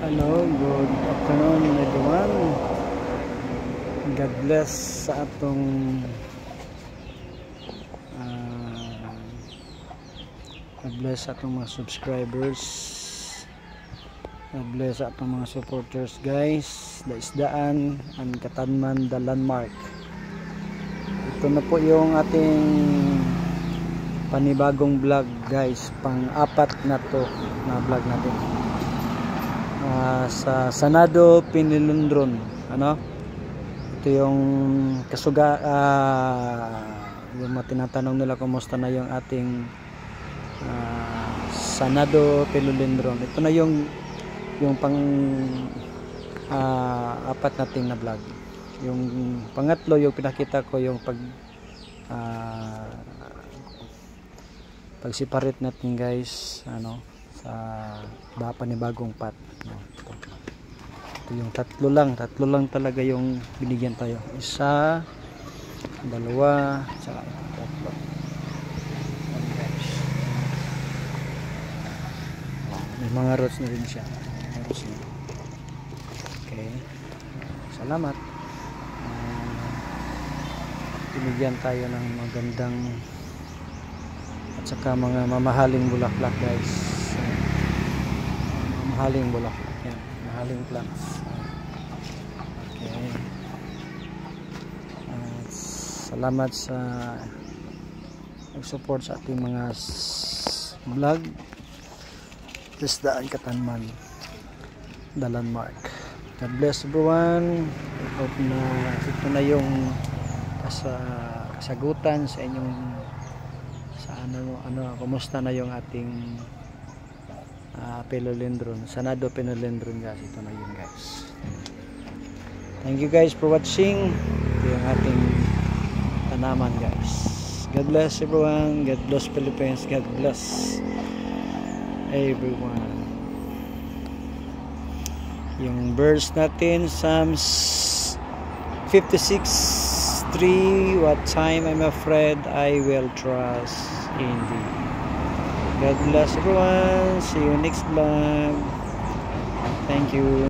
Hello, good afternoon everyone. God bless sa atong God bless sa atong mga subscribers. God bless sa atong mga supporters guys. Daisdaan ang Katanman the landmark. Ito na po yung ating panibagong vlog guys, pang-apat na to na vlog natin. Sa Sanado Pinilundron, ito yung kasuga, yung tinatanong nila kumusta na yung ating Sanado Pinilundron. Ito na yung pang apat nating na vlog. Yung pangatlo, yung pinakita ko yung pag-separate natin guys, sa panibagong pat. Ito yung tatlo lang talaga yung binigyan tayo. Isa, dalawa, saka tatlo. May mga rods na rin siya. Okay. Salamat. Binigyan tayo ng magandang at saka mga mamahaling bulaklak guys. Mamahaling bulaklak yan, mahaling plants. Okay. Salamat sa nag-support sa ating mga vlog. Daisdaan Katanman the landmark. God bless everyone. I hope na ito na yung kasagutan sa inyong kumusta na yung ating Pinilundron, Sanado Pinilundron guys. Ito na yun guys. Thank you guys for watching. Ito yung ating tanaman guys. God bless everyone. God bless Philippines. God bless everyone. Yung verse natin, Psalms 56:3, what time I'm afraid I will trust in thee. God bless everyone. See you next vlog. Thank you.